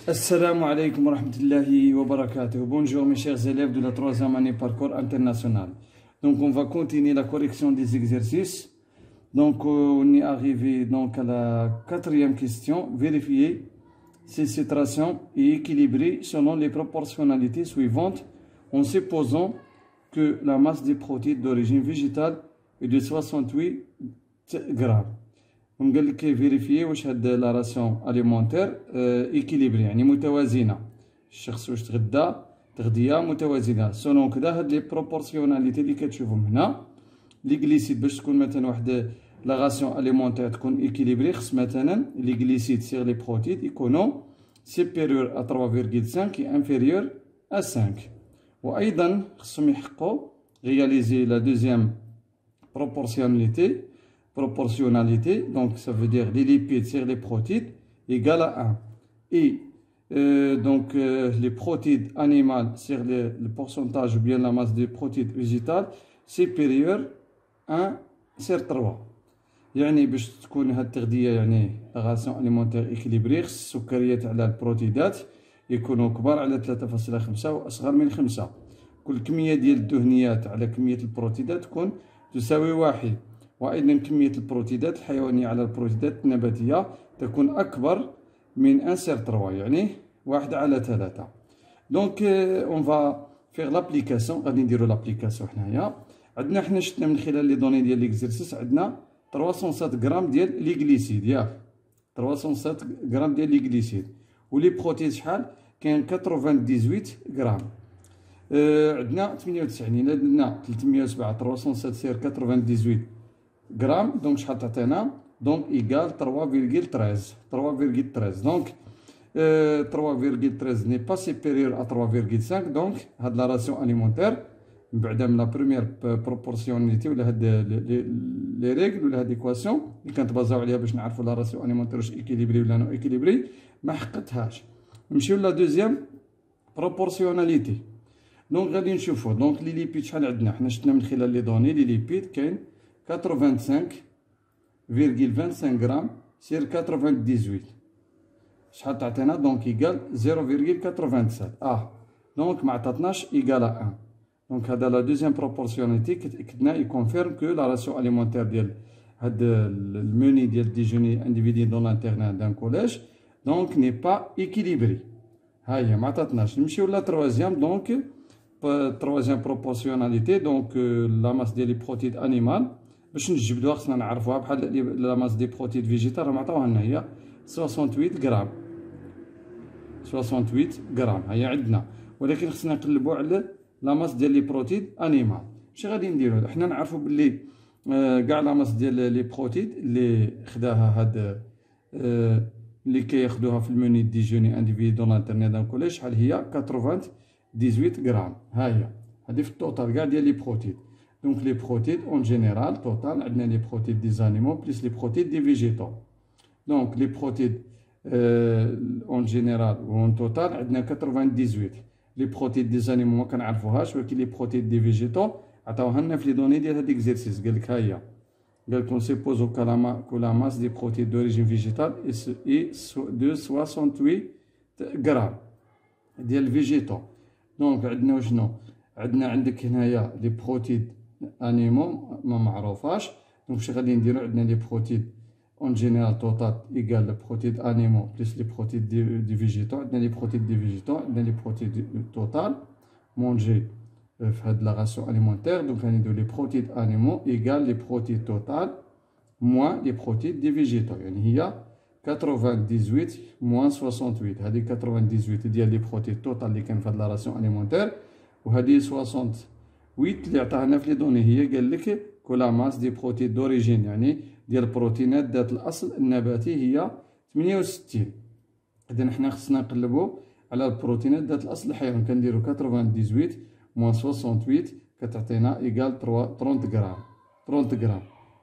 Assalamu alaikum wa rahmatullahi wa barakatuh. Bonjour mes chers élèves de la 3e année parcours international. Donc on va continuer la correction des exercices. Donc on est arrivé donc à la 4e question. Vérifier si cette ration est équilibrée selon les proportionnalités suivantes en supposant que la masse des protéines d'origine végétale est de 68 grammes. On قال لك فيريفيي واش هاد لا راسيون اليمونتير ايكيليبري يعني متوازنه. الشخص واش تغذيه متوازنه سولون كذا هاد لي بروبورسيوناليتي اللي كتشوفهم هنا. لي غليسيد باش تكون مثلا واحد لا راسيون اليمونتير تكون ايكيليبري خص مثلا لي غليسيد سيغ لي بروتيد يكونوا سيبيريور ا 3.5 اي انفيريور ا 5. وايضا خصهم يحققوا réaliser la deuxième proportionnalité, donc ça veut dire les lipides sur les protéines égale à 1. Et les protéines animales sur le pourcentage ou bien la masse des protéines végétales supérieure à 1 sur 3. يعني باش تكون هاد التغذية يعني راسيون اليمونتير إكيليبري خص السكريات على البروتيدات يكونوا كبار على 3.5 وأصغر من 5. كل كمية ديال الدهنيات على كمية البروتيدات تكون تساوي 1. وأيضا كمية البروتيدات الحيوانية على البروتيدات النباتية تكون أكبر من 1 sur 3 يعني 1 على 3. دونك اون فا فيغ لابليكاسيون. غادي نديرو لابليكاسيون حنايا. عندنا حنا شفنا من خلال لي دوني ديال ليكزرسيس عندنا 307 غرام ديال لي غليسيد ياك 307 غرام ديال لي غليسيد ولي بروتيد شحال كاين 98 غرام. عندنا 98 الا درنا 307 307 سير 98 غرام دونك شحال تعطينا دونك ايكال 3.13 دونك 3.13 ني با سيبيريور ا 3.5 دونك هاد لا راسيون اليمونتير من بعد من لا بروميير بروبورسيوناليتي ولا هاد لي ريغل ولا هاد ليكواسيون اللي كنتبازاو عليها باش نعرفوا لا راسيون اليمونتير واش ايكيليبري ولا نو ايكيليبري ما حققتهاش. نمشيو لا دوزيام بروبورسيوناليتي. دونك غادي نشوفوا دونك لي ليبيد شحال عندنا. حنا شفنا من خلال لي دوني لي ليبيد كاين 85.25 غرام سير 98 شحال تعطينا دونك ايكال 0.87 دونك ما عطاتناش ايكال 1. دونك هذا لا دوزيام بروبورسيوناليتي كتكدنا يكونفيرم كو لا راسيون اليمونتير ديال هاد الموني ديال ديجوني انديفيدي دون لانترنات دان كوليج دونك ني با ايكيليبري. ها هي ما عطاتناش. نمشيو لا تروازيام دونك تروازيام بروبورسيوناليتي دونك لا ماس ديال لي بروتيد انيمال باش نجبدوها خصنا نعرفوها بحال لا ماس دي بروتيد فيجيتال راهم عطاوها لنا هي 68 غرام 68 غرام هي عندنا. ولكن خصنا نقلبوا على لا ماس ديال لي بروتيد انيمال. اش غادي نديرو حنا نعرفوا باللي كاع لا ماس ديال لي بروتيد اللي خداها هاد اللي كياخدوها في الموني ديجوني انديفيدي دون لانترنيت دان كوليج شحال هي 98 غرام. ها هي هادي في التوتال كاع ديال لي بروتيد. Donc les protéines en général, total, on a les protéines des animaux plus les protéines des végétaux. Donc les protéines en général ou en total, on a 98. Les protéines des animaux, on a les protéines des végétaux, on a les données de cet exercice. On suppose que la masse des protéines d'origine végétale est de 68 grammes des végétaux. Donc on a les protéines انيمو ما معروفاش. دونك شنو غادي نديرو عندنا لي بروتيد اون جينيرال توتال ايكال لي بروتيد انيمو بلس لي بروتيد دي فيجيتو. عندنا لي بروتيد دي فيجيتو عندنا لي بروتيد توتال مونجي في هاد لا راسيون اليمونتير. دونك غادي نديرو لي بروتيد انيمو ايكال لي بروتيد توتال موان لي بروتيد دي فيجيتو يعني هي 98 موان 68. هادي 98 ديال لي بروتيد توتال اللي كان في هاد لا راسيون اليمونتير وهادي 68 اللي عطاها في لي دوني هي قال لك كل ماس دي بروتين دوريجين يعني ديال البروتينات ذات الاصل النباتي هي 68. اذا حنا خصنا نقلبوا على البروتينات ذات الاصل الحيواني. كنديروا 98 موان 68 كتعطينا ايكال 30 غرام 30 غرام.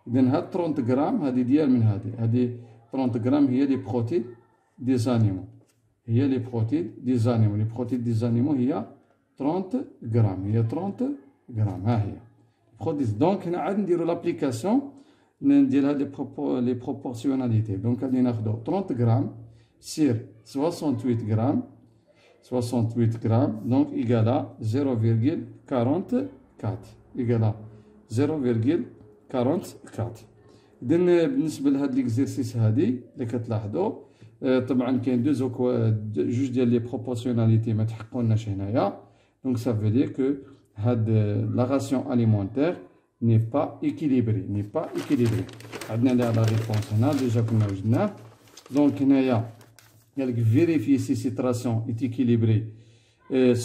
اذا هاد 30 غرام هذه ديال من هذه 30 غرام هي لي بروتين دي زانيمو هي لي بروتين دي زانيمو. لي بروتين دي زانيمو هي 30 غرام هي 30 غرام. ها هي بروديس. دونك هنا عاد نديرو لابليكاسيون ندير هاد لي بروبورسيوناليتي. دونك غادي ناخدو 30 غرام sur 68 grammes, 68 grammes, donc égal à 0,44 égal à 0,44. إذا بالنسبة لهاد ليكزيرسيس هادي اللي كتلاحظوا طبعا كاين جوج ديال لي بروبورسيوناليتي ما تحققولناش هنايا. دونك سا فو دير كو هاد لا راسيون اليمونتير ني با إكيليبري، ني با إكيليبري. عندنا لا ريبونس هنا ديجا كنا وجدناه. دونك هنايا قالك vérifier si cette ration est équilibrée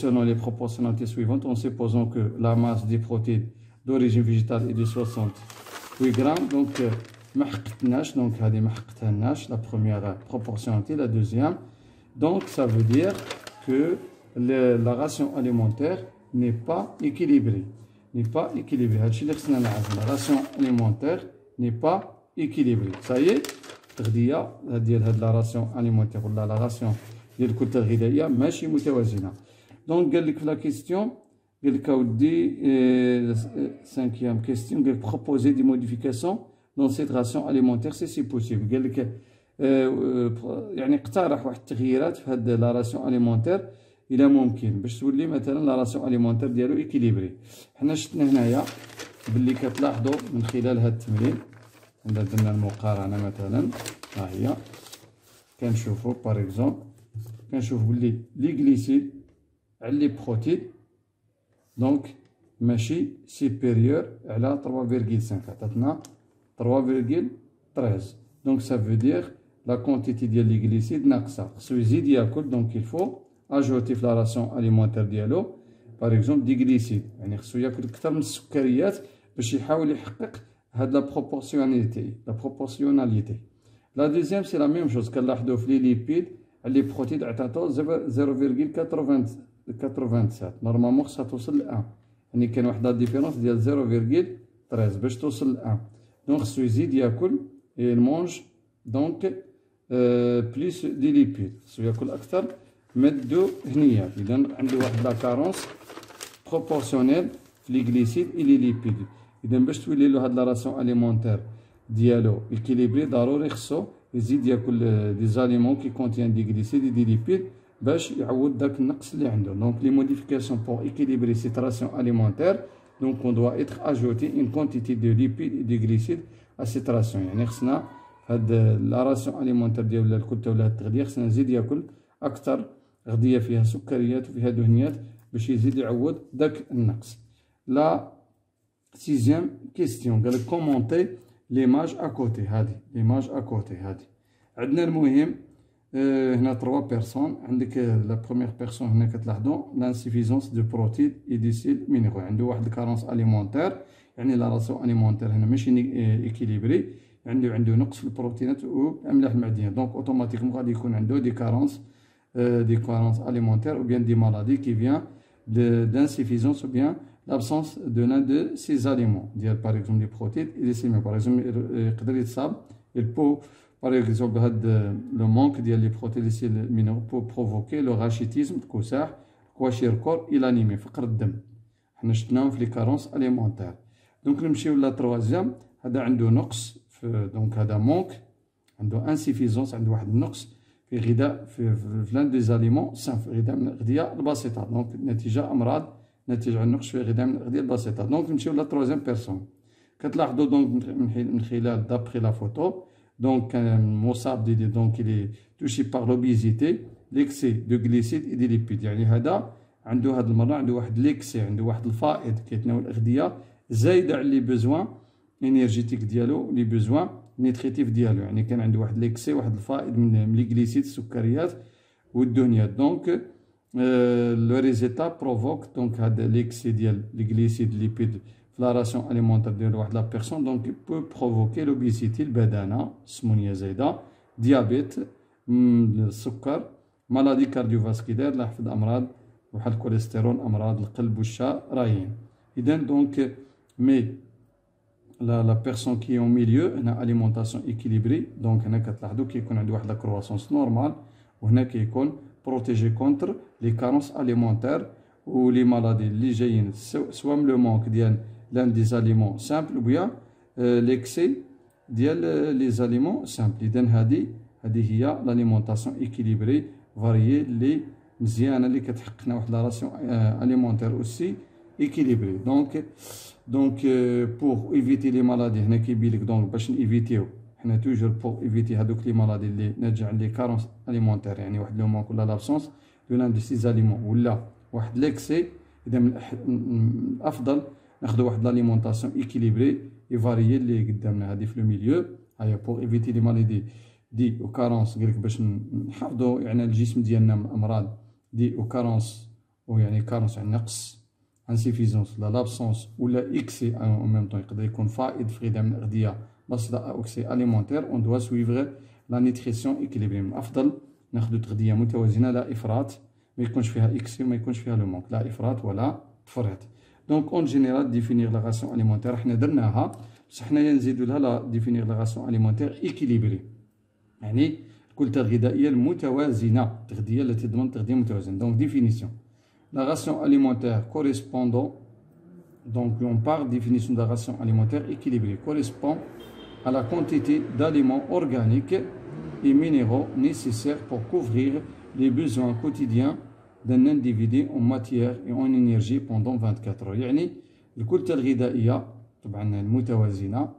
selon les proportionnalités suivantes en supposant que la masse des protéines d'origine végétale est de 68 grammes. Donc ما حققتناش، دونك هذه ما حققتهاش la première proportionnalité. La deuxième, donc ça veut dire que la ration alimentaire n'est pas équilibrée، n'est pas équilibrée. هادشي اللي خصنا نعرفو، la ration alimentaire n'est pas équilibrée. ça y est، التغذية ديال هاد لا راسيون اليمونتير ولا لا راسيون ديال الكتلة الغذائية ماشي متوازنة. دونك قال لك في لا كيستيون، قال لك اودي سانكيام كيستيون، قال لك بروبوزي دي موديفيكاسيون دون سيت راسيون اليمونتير سي بوسيبل. قال لك يعني اقترح واحد التغييرات في هاد لا راسيون اليمونتير إلا ممكن باش تولي مثلا لا راسيون اليمونتير ديالو إكيليبري. حنا شفنا هنايا باللي كتلاحظوا من خلال هاد التمرين إذا درنا المقارنة مثلا، ها هي كنشوفو باغ اكزومبل، كنشوف بلي لي غليسيد على لي بروتيد دونك ماشي سيبيريور على 3.5، عطاتنا 3.13. دونك سا فو دير لا كونتيتي ديال لي غليسيد ناقصة، خصو يزيد ياكل. دونك يلفو اجوتي في لا راسيون اليمونتير ديالو باغ اكزومبل دي غليسيد، يعني خصو ياكل أكثر من السكريات باش يحاول يحقق هاد لا بروبورسيوناليتي، لا بروبورسيوناليتي. لا دوزيام سي لا ميم شوز، كنلاحظو في لي ليبيد على لي بروتيد عطاتو 0.87، نورمالمون خصها توصل ل 1، يعني كاين واحد لا ديفيرونس ديال 0.13 باش توصل ل 1. دونك خصو يزيد ياكل المونج دونك بليس دي ليبيد، خصو ياكل اكثر من الدهنيات. اذا عنده واحد لا كارونس بروبورسيونيل في لي غليسيد اي لي ليبيد. إذا باش تولي له هاد لا راسيون اليمونتير ديالو إكيليبري ضروري خصو يزيد ياكل دي زاليمون كي كونتيان دي غليسيد اي دي ليبيد باش يعوض داك النقص اللي عنده. دونك لي موديفيكاسيون بور إكيليبري سيت راسيون اليمونتير، دونك اون دوا إتر أجوتي اون كونتيتي دو ليبيد اي دي غليسيد ا سيت راسيون. يعني خصنا هاد لا راسيون اليمونتير ديال الكتلة ولا التغذية خصنا نزيد ياكل أكثر غذية فيها سكريات وفيها دهنيات باش يزيد يعوض داك النقص. لا سيزيام كيستيون قال لك كومونتي ليماج اكوتي، هادي ليماج اكوتي هادي. عندنا المهم هنا 3 بيرسون، عندك لا بروميير بيرسون هنا كتلاحظوا لانسيفيزونس دو بروتيد اي دي سيد مينيرو، عنده واحد الكارونس اليمونتير، يعني لا راسيون اليمونتير هنا ماشي ايكيليبري، عنده نقص في البروتينات والاملاح المعدنيه. دونك اوتوماتيكمون غادي يكون عنده دي كارونس اليمونتير او بيان دي مالادي كي فيان d'insuffisance ou bien l'absence de l'un de ces aliments. Par exemple, les protéines et les séminaires. Par exemple, il peut, par exemple, le manque des protéines et les minéraux peut provoquer le rachitisme, le kwashiorkor et l'anémie. فقر الدم. حنا شفناهم في les carences alimentaires. Donc, نمشيو لا troisième. هذا عنده نقص، donc هذا manque، عنده insuffisance، عنده واحد النقص في غذاء في لان دي زاليمون سامبل، غذاء من الأغذية البسيطة. دونك نتيجة أمراض ناتجة عن نقص في غذاء من الأغذية البسيطة. دونك نمشيو لا تروزيام بيرسون، كتلاحظوا دونك من خلال دابخي لا فوتو، دونك مصاب دونك إلي توشي باغ لوبيزيتي، ليكسي دو غليسيد اي دي ليبيد. يعني هذا عنده هاد المرة عنده واحد ليكسي، عنده واحد الفائض كيتناول الأغذية زايدة على لي بوزوان انرجيتيك ديالو، لي بوزوان نيتريتيف ديالو. يعني كان عنده واحد ليكسي، واحد الفائض من لي غليسيد السكريات والدهنيات. دونك لو ريزيتا بروفوك دونك هذا ليكسي ديال لي غليسيد ليبيد في لا راسيون اليمونتير ديال واحد لا بيرسون، دونك بو بروفوكي لوبيسيتي، البدانه، السمنيه زايده، ديابيت، السكر، مالادي كارديوفاسكولير، لا حفظ امراض بحال الكوليسترول، امراض القلب والشرايين. اذا دونك مي la personne qui est au milieu هنا alimentation équilibrée. دونك هنا كتلاحظوا كيكون عنده واحد لا كرواسونس نورمال، وهنا كيكون بروتيجي كونتر لي كارونس اليمونتير و لي مالادي اللي جايين سوا من لو مونك ديال لان دي زاليمون سامبل وبيا ليكسي ديال لي زاليمون سامبل. اذا هذه هي لاليمونطاسيون ايكيليبري فاريي اللي مزيانه، اللي كتحققنا واحد لا راسيون اليمونتير اوسي ايكيليبري. دونك بور ايفيتي لي مالادي، هنا كيبين لك دونك باش نيفيتيو حنا توجور بور ايفيتي هذوك لي مالادي اللي ناتجه عن لي كارونس اليمونتير، يعني واحد لو مونك ولا لابسونس دو لان دو سي زاليمون ولا واحد ليكسي. اذا من الافضل ناخذ واحد لاليمونطاسيون ايكيليبري يفاريي اللي قدامنا هذه في لو ميليو. هيا بور ايفيتي لي مالادي دي او كارونس، قالك باش نحافظوا يعني الجسم ديالنا من الامراض دي او كارونس، او يعني كارونس يعني نقص انسيفيزونس ولا لابسونس ولا اكسي او ميم طون، يقدر يكون فائض في غذاء من الاغذيه بسيطه او اكسي اليمونتير. اون دوا سويفغ لا نيتريسيون ايكيليبري، من الافضل ناخذ تغذيه متوازنه، لا افراط ما يكونش فيها اكسي وما يكونش فيها لو مونك، لا افراط ولا تفريط. دونك اون جينيرال ديفينيغ لا راسيون اليمونتير حنا درناها، بصح حنايا نزيدو لها لا ديفينيغ لا راسيون اليمونتير ايكيليبري، يعني الكتلة الغذائية المتوازنة، التغذية التي تضمن تغذية متوازنة. دونك ديفينيسيون لا راسيون اليمونتير كوريسبوندون، donc on parle définition de la ration alimentaire équilibrée, correspond à la quantité d'aliments organiques et minéraux nécessaires pour couvrir les besoins quotidiens d'un individu en matière et en énergie pendant 24 heures. يعني الكتلة الغذائية طبعا المتوازنة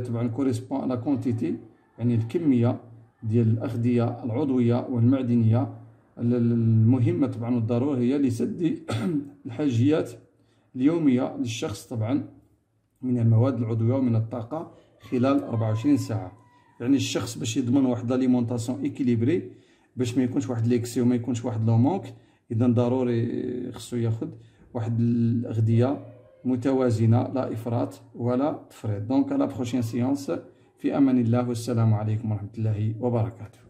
طبعا correspond à la quantité، يعني الكمية ديال الأغذية العضوية والمعدنية المهمة طبعا والضرورية لسد الحاجيات اليومية للشخص طبعا من المواد العضوية ومن الطاقة خلال 24 ساعة. يعني الشخص باش يضمن واحد لاليمونطاسيون ايكيليبري، باش ما يكونش واحد ليكسي وما يكونش واحد لو مونك، اذا ضروري خصو ياخذ واحد الأغذية متوازنة لا إفراط ولا تفريط. دونك على بروشين سيونس، في أمان الله والسلام عليكم ورحمة الله وبركاته.